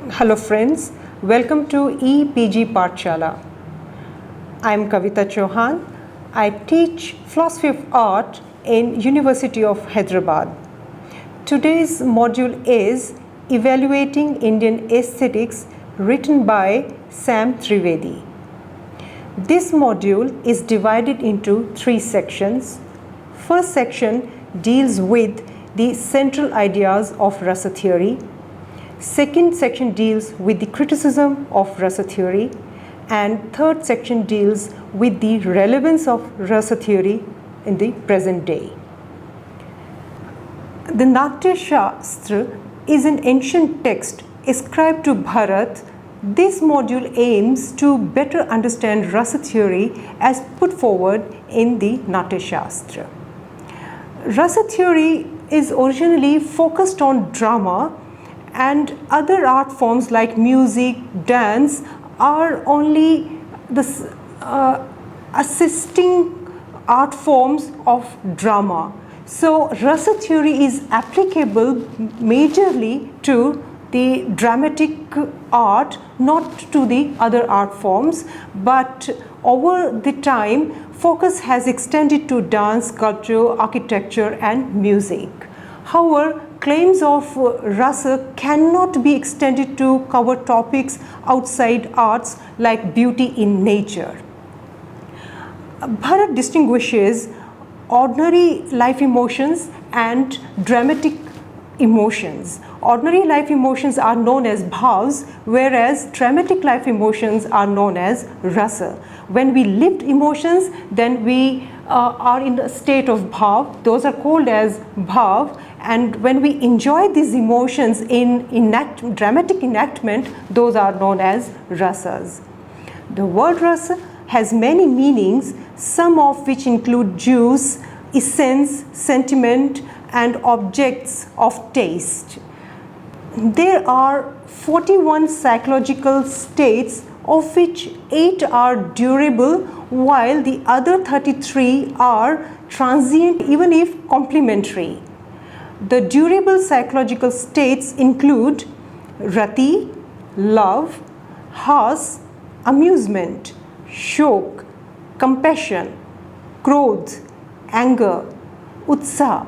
Hello friends, welcome to EPG Pathshala. I am Kavita Chauhan. I teach philosophy of art in University of Hyderabad. Today's module is Evaluating Indian Aesthetics, written by Sam Trivedi. This module is divided into three sections. First section deals with the central ideas of rasa theory. Second section deals with the criticism of rasa theory, and third section deals with the relevance of rasa theory in the present day. The Natya Shastra is an ancient text ascribed to Bharat. This module aims to better understand rasa theory as put forward in the Natya Shastra. Rasa theory is originally focused on drama, and other art forms like music, dance are only the assisting art forms of drama. So rasa theory is applicable majorly to the dramatic art, not to the other art forms, but over the time focus has extended to dance, sculpture, architecture and music. However, claims of rasa cannot be extended to cover topics outside arts like beauty in nature. Bharat distinguishes ordinary life emotions and dramatic emotions. Ordinary life emotions are known as bhavs, whereas dramatic life emotions are known as rasa. When we lived emotions, then we are in a state of bhav. Those are called as bhav, and when we enjoy these emotions in dramatic enactment, those are known as rasas. The word rasa has many meanings, some of which include juice, essence, sentiment and objects of taste. There are 41 psychological states, of which 8 are durable, while the other 33 are transient, even if complementary. The durable psychological states include rati, love, has, amusement, shok, compassion, krodh, anger, utsaha,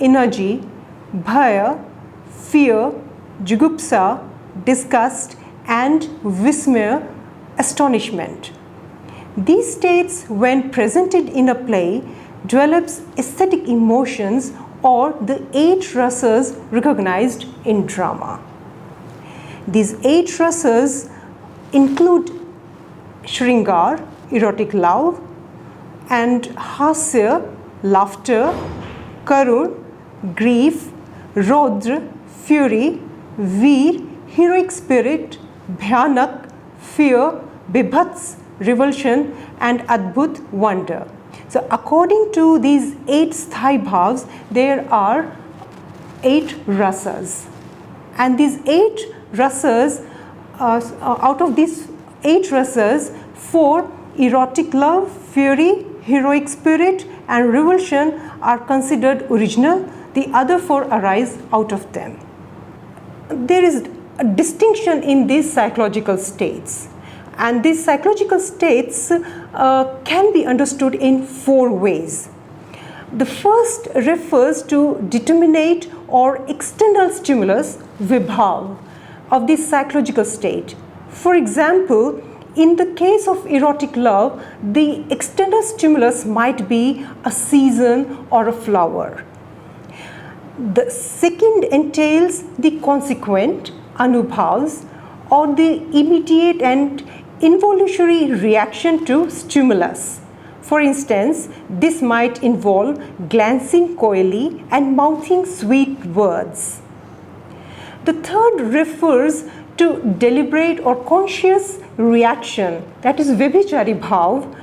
energy, bhaya, fear, jugupsa, disgust and vismaya, astonishment. These states, when presented in a play, develops aesthetic emotions or the 8 rasas recognized in drama. These 8 rasas include shringar, erotic love, and hasya, laughter, karun, grief, rodra, fury, veer, heroic spirit, bhyanak, fear, bibhats, revulsion and adbhut, wonder. So according to these 8 sthai bhavs, there are 8 rasas, and these 8 rasas, out of these 8 rasas, 4 erotic love, fury, heroic spirit and revulsion are considered original. The other 4 arise out of them. There is a distinction in these psychological states, and these psychological states can be understood in 4 ways. The first refers to determinate or external stimulus, vibhav, of this psychological state. For example, in the case of erotic love, the external stimulus might be a season or a flower. The second entails the consequent, anubhavs, or the immediate and involuntary reaction to stimulus. For instance, this might involve glancing coyly and mouthing sweet words. The third refers to deliberate or conscious reaction, that is Vicki Chari bhav.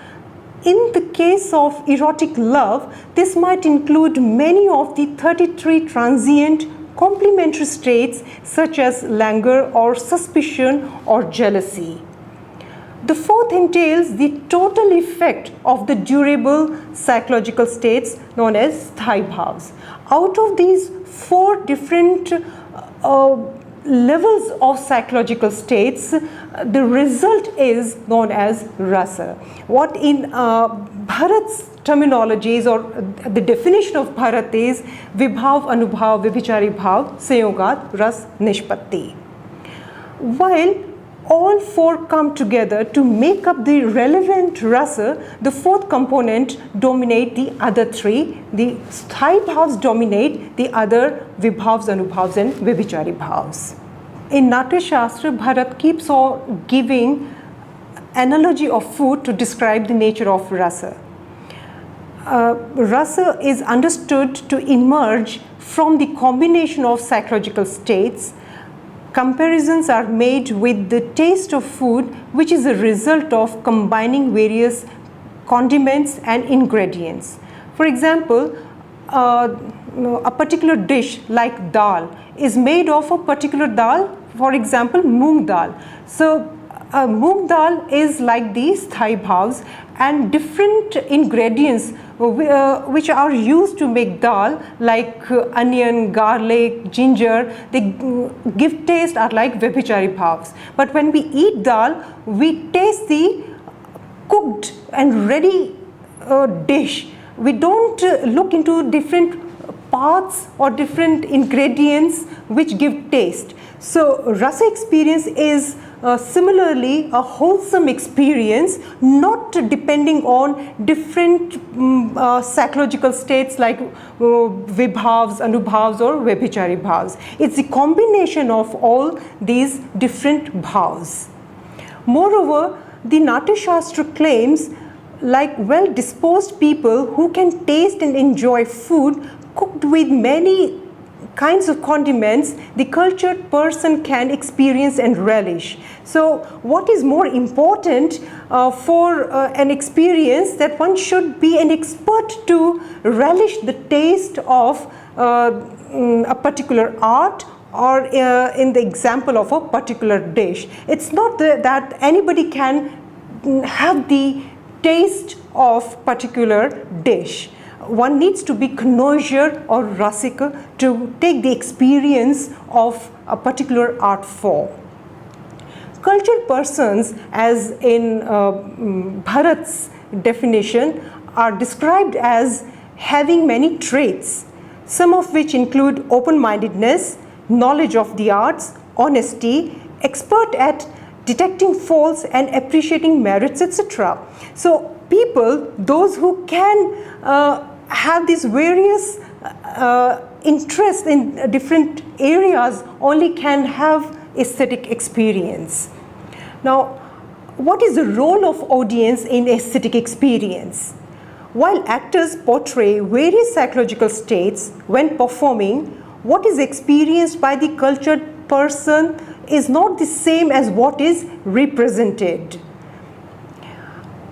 In the case of erotic love, this might include many of the 33 transient complementary states such as languor or suspicion or jealousy. The fourth entails the total effect of the durable psychological states known as sthai bhavs. Out of these 4 different levels of psychological states, the result is known as rasa. What in Bharat's terminologies, or the definition of Bharat is vibhav, anubhav, vibhichari bhav, sanyogat, ras, nishpatti. While all four come together to make up the relevant rasa, the fourth component dominate the other three. The sthai bhavs dominate the other vibhavs, anubhavs and vibhichari bhavs. In Natya Shastra, Bharat keeps on giving analogy of food to describe the nature of rasa. Rasa is understood to emerge from the combination of psychological states. Comparisons are made with the taste of food, which is a result of combining various condiments and ingredients. For example, a particular dish like dal is made of a particular dal, for example, moong dal. So moong dal is like these sthai bhavs, and different ingredients which are used to make dal, like onion, garlic, ginger, they give taste, are like vibhichari bhavs. But when we eat dal, we taste the cooked and ready dish. We don't look into different parts or different ingredients which give taste. So rasa experience is similarly a wholesome experience, not depending on different psychological states like vibhavs, anubhavs or vibhichari bhavs. It's the combination of all these different bhavs. Moreover, the Natya Shastra claims, like well-disposed people who can taste and enjoy food cooked with many kinds of condiments, the cultured person can experience and relish. So what is more important for an experience, that one should be an expert to relish the taste of a particular art, or in the example of a particular dish. It's not that anybody can have the taste of particular dish. One needs to be connoisseur or rasika to take the experience of a particular art form. Cultured persons, as in Bharat's definition, are described as having many traits, some of which include open-mindedness, knowledge of the arts, honesty, expert at detecting faults and appreciating merits, etc. So people, those who can have these various interests in different areas, only can have aesthetic experience. Now, what is the role of audience in aesthetic experience? While actors portray various psychological states when performing, what is experienced by the cultured person is not the same as what is represented.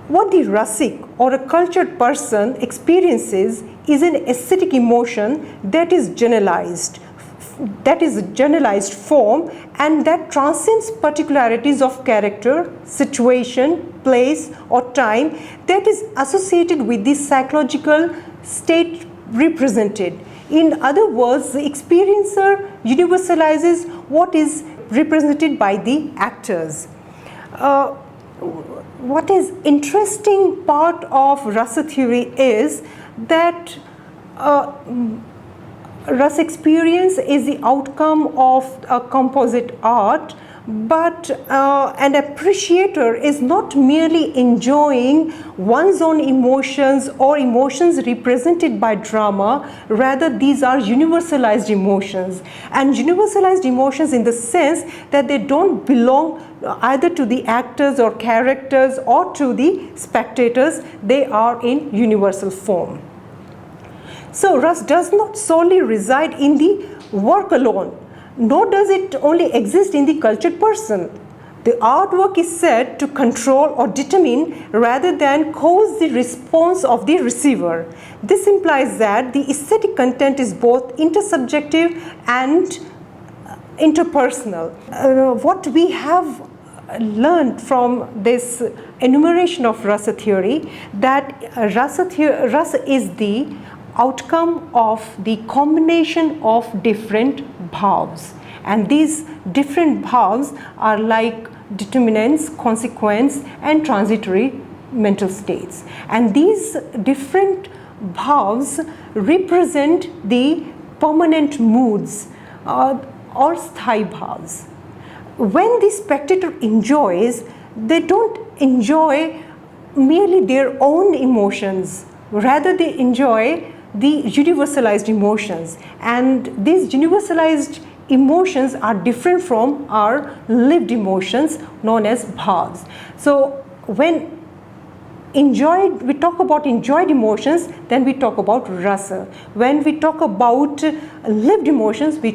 What the rasik or a cultured person experiences is an aesthetic emotion that is generalized form, and that transcends particularities of character, situation, place or time, that is associated with the psychological state represented. In other words, the experiencer universalizes what is represented by the actors. What is interesting part of rasa theory is that rasa experience is the outcome of a composite art, but an appreciator is not merely enjoying one's own emotions or emotions represented by drama, rather these are universalized emotions, and universalized emotions in the sense that they don't belong either to the actors or characters or to the spectators, they are in universal form. So rasa does not solely reside in the work alone, nor does it only exist in the cultured person. The artwork is said to control or determine rather than cause the response of the receiver. This implies that the aesthetic content is both intersubjective and interpersonal. What we have learned from this enumeration of rasa theory, that rasa is the outcome of the combination of different bhavs, And these different bhavs are like determinants, consequence, and transitory mental states. And these different bhavs represent the permanent moods or sthai bhavs. When the spectator enjoys, they don't enjoy merely their own emotions, rather they enjoy the universalized emotions, and these universalized emotions are different from our lived emotions known as bhavs. So when we talk about enjoyed emotions, then we talk about rasa. When we talk about lived emotions, we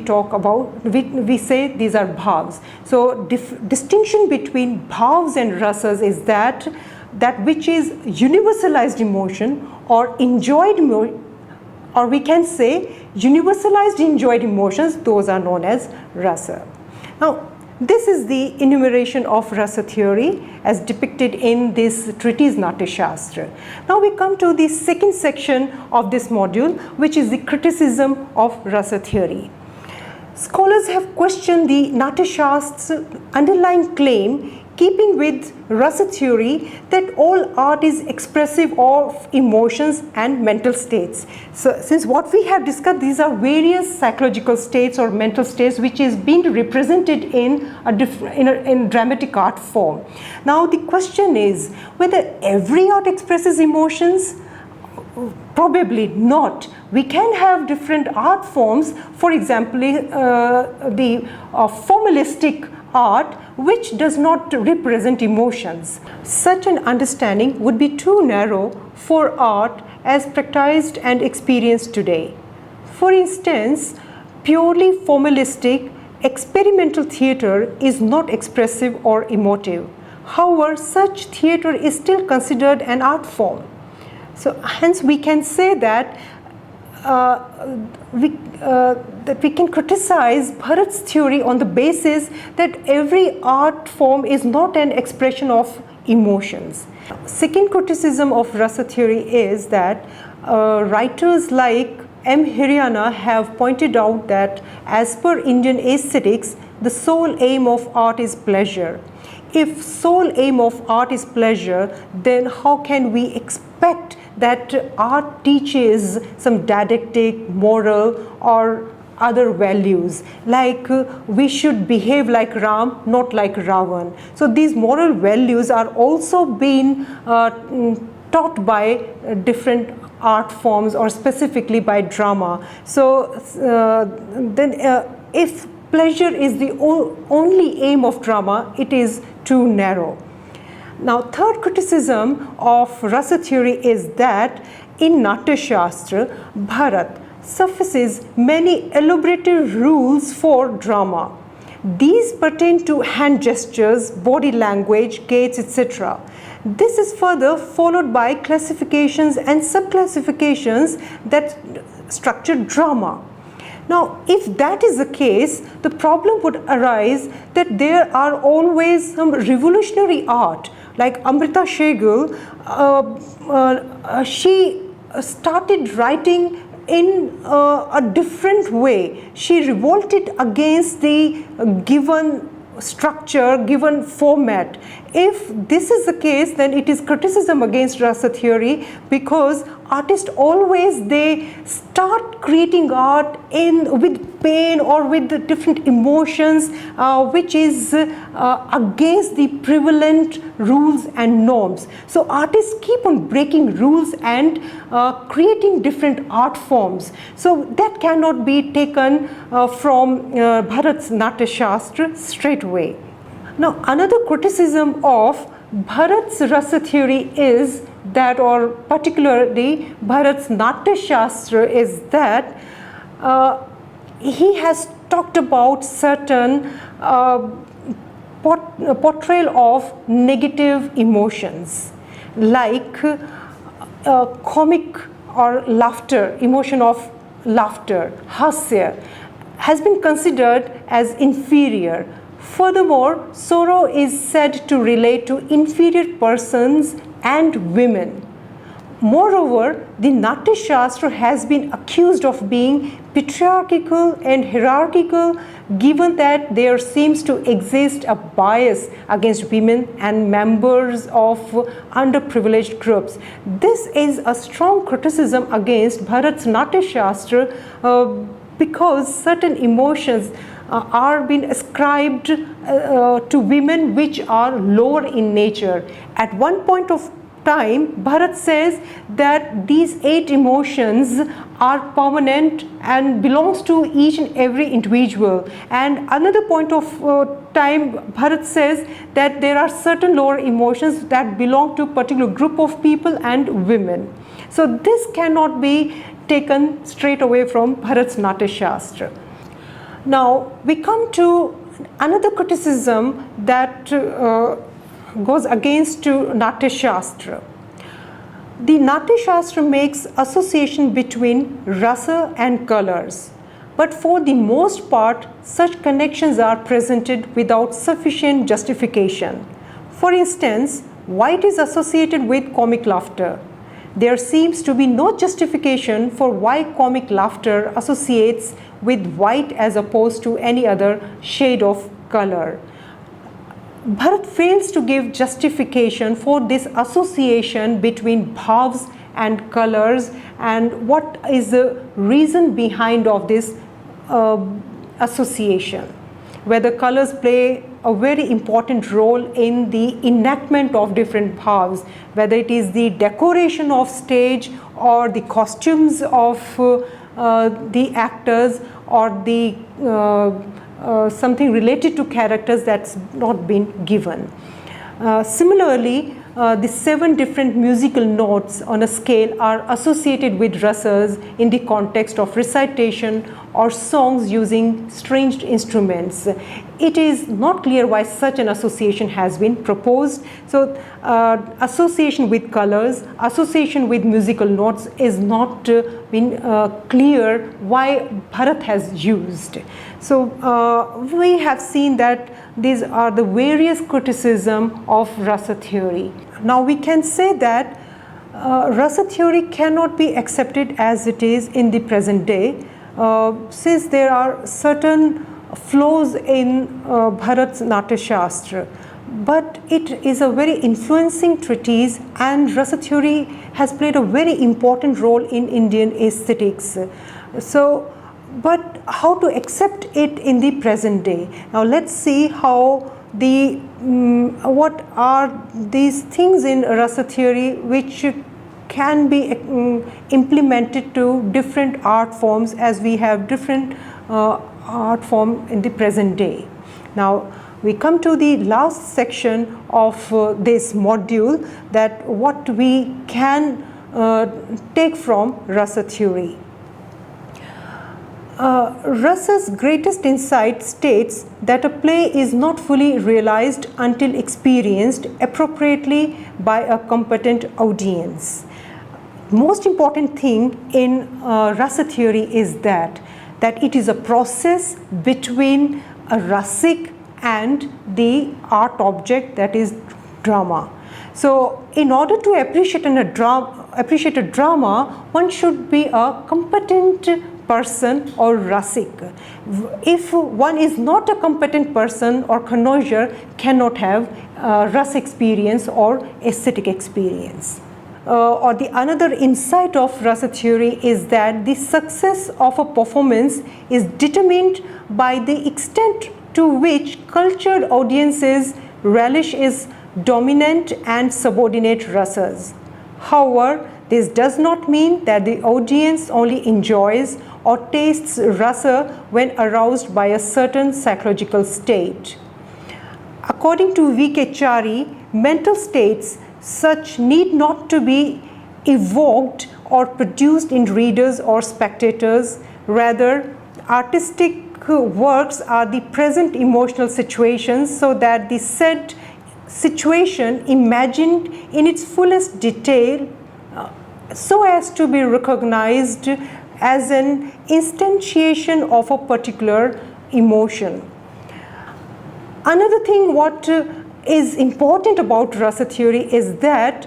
say these are bhavs. So distinction between bhavs and rasas is that which is universalized emotion or enjoyed or we can say universalized enjoyed emotions, those are known as rasa. Now, this is the enumeration of rasa theory as depicted in this treatise Natya Shastra. Now we come to the second section of this module, which is the criticism of rasa theory. Scholars have questioned the Natya Shastra's underlying claim, keeping with rasa theory, that all art is expressive of emotions and mental states. So since what we have discussed, these are various psychological states or mental states which is being represented in dramatic art form. Now the question is whether every art expresses emotions. Probably not. We can have different art forms, for example the formalistic art which does not represent emotions. Such an understanding would be too narrow for art as practiced and experienced today. For instance, purely formalistic experimental theatre is not expressive or emotive. However, such theatre is still considered an art form. So hence we can say that we can criticize Bharat's theory on the basis that every art form is not an expression of emotions. Second criticism of rasa theory is that writers like M. Haryana have pointed out that as per Indian aesthetics, the sole aim of art is pleasure. If sole aim of art is pleasure, then how can we expect that art teaches some didactic, moral or other values, like we should behave like Ram, not like Ravan. So these moral values are also being taught by different art forms or specifically by drama. So if pleasure is the only aim of drama, it is too narrow. Now, third criticism of rasa theory is that in Natya Shastra, Bharat suffices many elaborative rules for drama. These pertain to hand gestures, body language, gaits, etc. This is further followed by classifications and subclassifications that structure drama. Now, if that is the case, the problem would arise that there are always some revolutionary art, like Amrita Sehgal. She started writing in a different way. She revolted against the given structure, given format. If this is the case, then it is criticism against rasa theory, because artists always they start creating art with pain or with the different emotions which is against the prevalent rules and norms. So artists keep on breaking rules and creating different art forms. So that cannot be taken from Bharat's Natya Shastra straight away. Now, another criticism of Bharat's rasa theory is that, or particularly Bharat's Natya Shastra, is that he has talked about certain portrayal of negative emotions, like comic or laughter, emotion of laughter, hasya, has been considered as inferior. Furthermore, sorrow is said to relate to inferior persons and women. Moreover, the Natya Shastra has been accused of being patriarchal and hierarchical, given that there seems to exist a bias against women and members of underprivileged groups. This is a strong criticism against Bharat's Natya Shastra because certain emotions are being ascribed to women which are lower in nature. At one point of time, Bharat says that these 8 emotions are permanent and belongs to each and every individual. And another point of time, Bharat says that there are certain lower emotions that belong to a particular group of people and women. So this cannot be taken straight away from Bharat's Natya Shastra. Now we come to another criticism that goes against Natya Shastra. The Natya Shastra makes association between rasa and colors, but for the most part such connections are presented without sufficient justification. For instance, white is associated with comic laughter. There seems to be no justification for why comic laughter associates with white as opposed to any other shade of color. Bharat fails to give justification for this association between bhavs and colors, and what is the reason behind of this association. Whether colors play a very important role in the enactment of different bhavs, whether it is the decoration of stage or the costumes of the actors or the something related to characters that's not been given. Similarly, the 7 different musical notes on a scale are associated with rasas in the context of recitation or songs using stringed instruments. It is not clear why such an association has been proposed. So association with colors, association with musical notes is not been clear why Bharat has used. So we have seen that these are the various criticisms of rasa theory. Now we can say that rasa theory cannot be accepted as it is in the present day, since there are certain flaws in Bharat's Natya Shastra. But it is a very influencing treatise, and rasa theory has played a very important role in Indian aesthetics. So, but how to accept it in the present day? Now let's see how the what are these things in rasa theory which can be implemented to different art forms, as we have different art form in the present day. Now we come to the last section of this module, that what we can take from rasa theory. Rasa's greatest insight states that a play is not fully realized until experienced appropriately by a competent audience. Most important thing in rasa theory is that it is a process between a rasic and the art object, that is drama. So in order to appreciate a drama, one should be a competent person or rasik. If one is not a competent person or connoisseur, cannot have rasa experience or aesthetic experience. Or the another insight of rasa theory is that the success of a performance is determined by the extent to which cultured audiences relish its dominant and subordinate rasas. However, this does not mean that the audience only enjoys or tastes rasa when aroused by a certain psychological state. According to Vicki Chari, mental states such need not to be evoked or produced in readers or spectators. Rather, artistic works are the present emotional situations, so that the said situation imagined in its fullest detail so as to be recognized as an instantiation of a particular emotion. Another thing what is important about rasa theory is that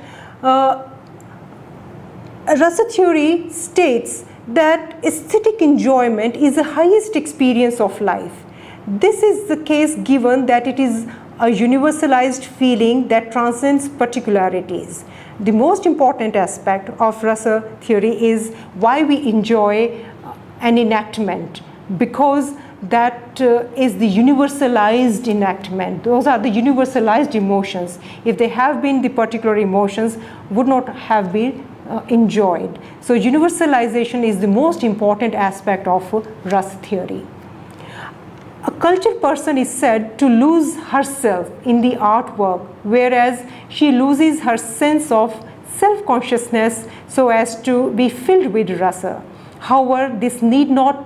Rasa theory states that aesthetic enjoyment is the highest experience of life. This is the case given that it is a universalized feeling that transcends particularities. The most important aspect of Rasa theory is why we enjoy an enactment, because that is the universalized enactment. Those are the universalized emotions. If they have been, the particular emotions would not have been enjoyed. So universalization is the most important aspect of Rasa theory. A cultured person is said to lose herself in the artwork, whereas she loses her sense of self-consciousness so as to be filled with rasa. However, this need not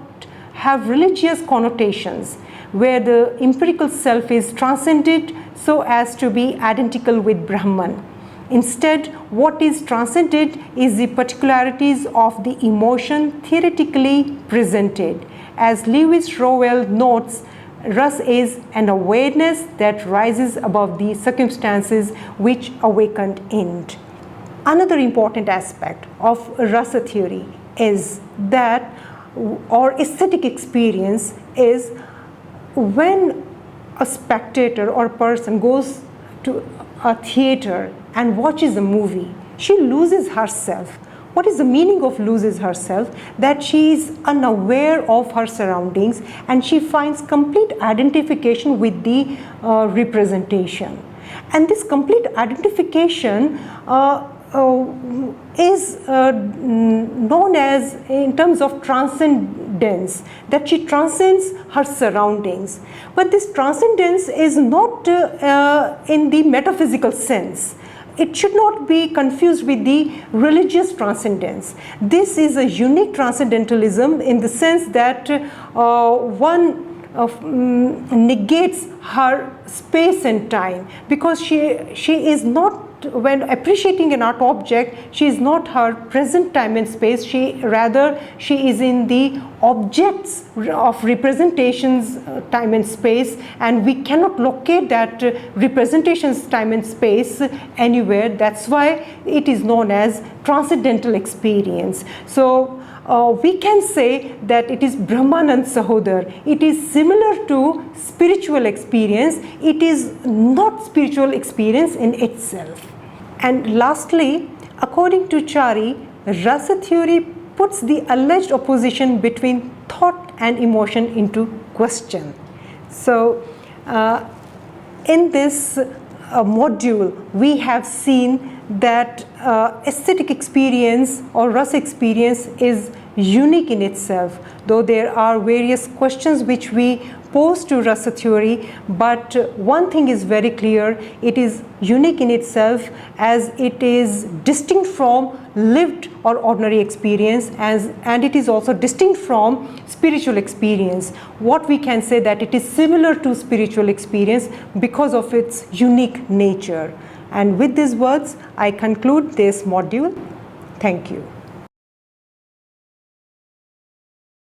have religious connotations, where the empirical self is transcended so as to be identical with Brahman. Instead, what is transcended is the particularities of the emotion theoretically presented. As Lewis Rowell notes, Ras is an awareness that rises above the circumstances which awakened it. Another important aspect of Rasa theory is that, or aesthetic experience is, when a spectator or person goes to a theater and watches a movie, she loses herself. What is the meaning of loses herself? That she is unaware of her surroundings and she finds complete identification with the representation. And this complete identification is known as, in terms of transcendence, that she transcends her surroundings. But this transcendence is not in the metaphysical sense. It should not be confused with the religious transcendence. This is a unique transcendentalism in the sense that one negates her space and time, because she is not, when appreciating an art object, she is not her present time and space, she is in the objects of representations time and space, and we cannot locate that representations time and space anywhere. That's why it is known as transcendental experience. So we can say that it is Brahmanand Sahodar. It is similar to spiritual experience. It is not spiritual experience in itself. And lastly, according to Chari, Rasa theory puts the alleged opposition between thought and emotion into question. So in this module, we have seen that aesthetic experience or Rasa experience is unique in itself, though there are various questions which we pose to Rasa theory, but one thing is very clear: it is unique in itself, as it is distinct from lived or ordinary experience, and it is also distinct from spiritual experience. What we can say that it is similar to spiritual experience because of its unique nature. And with these words, I conclude this module. Thank you.